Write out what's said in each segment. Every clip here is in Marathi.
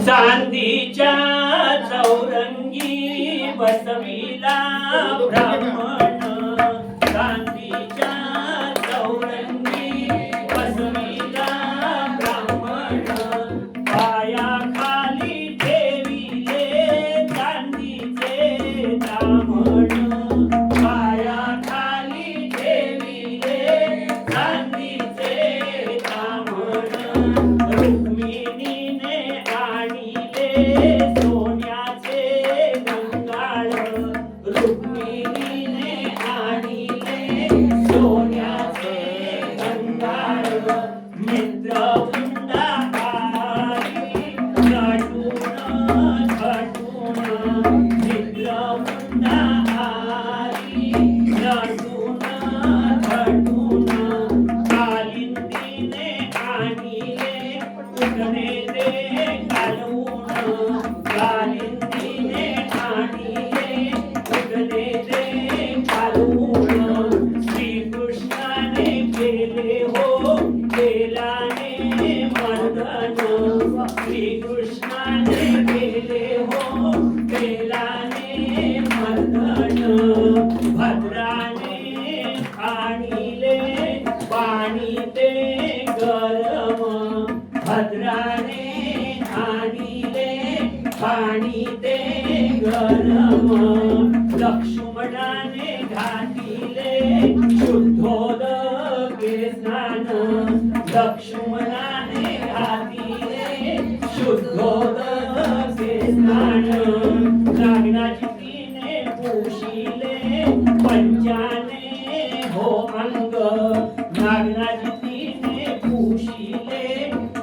चांदीच्या चौरंगी बसविला ब्राह्मण, चांदीच्या चौरंगी बसविला ब्राह्मण, पायाखाली ठेविले चांदीचे दामण, पायाखाली ठेविले चांदीचे दामण, रुक्मिणीने आणिले सोन्याचे गंगाळ, रुक्मिणीने आणिले सोन्याचे गंगाळ, मित्रवृंदा आली नटून थटून, मित्रवृंदा आली नटून थटून, कालिंदीने आणिले उठणे ते घालून, कालिंदीने आणिले उठणे ते घालून, श्रीकृष्णाने केले हो केलाने मर्दन, श्रीकृष्णाने केले हो केलाने मर्दन, भद्राने आणिले पाणी ते गरम, भद्राने आणिले पाणी ते गरम, लक्ष्मणाने घातिले शुद्धोदके स्नान, लक्ष्मणाने घातिले शुद्धोदके स्नान, नागनाची तिने पुशिले पंचाने हो अंग, नागनाची तिने पुशिले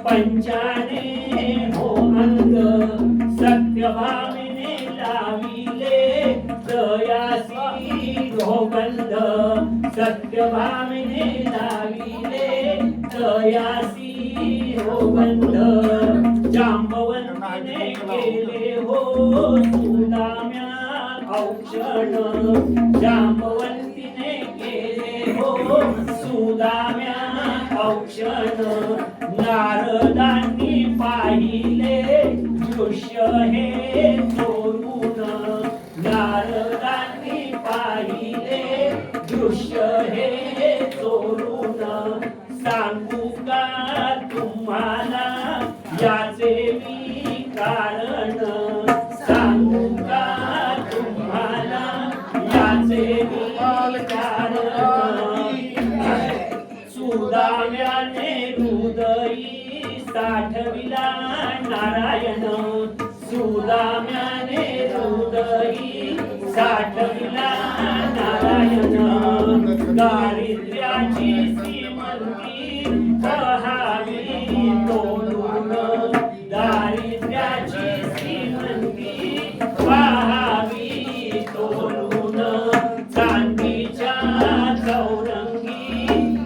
पंचाने हो अंग, सत्यभामिने लाविले दयासी गोगंध, सत्यभामिने लाविले दयासी गोगंध, जांबवंतीने केले हो सुदाम्या औक्षण, जांबवंतीने केले हो सुदाम्या औक्षण, नारदांनी पाहिले दृश्य हे चोरून, नारदांनी पाहिले दृश्य हे चोरून, सांगू का तुम्हाला याचे मी कारण, सांगू का तुम्हाला याचे मी कारण, सुदाम्याने हृदयी साठविला नारायण, सुदाम्याने हृदयी साठविला नारायण, दारिद्र्याची श्रीमंती पहावी तोडून, दारिद्र्याची श्रीमंती पहावी तोडून, चांदीच्या चौरंगी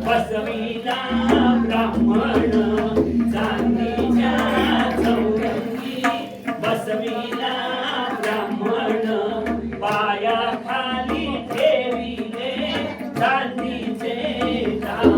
बसविला ब्राह्मण, चांदीच्या चौरंगी बसविला ब्राह्मण, पायाखाली ठेविले चांदीचे दामण.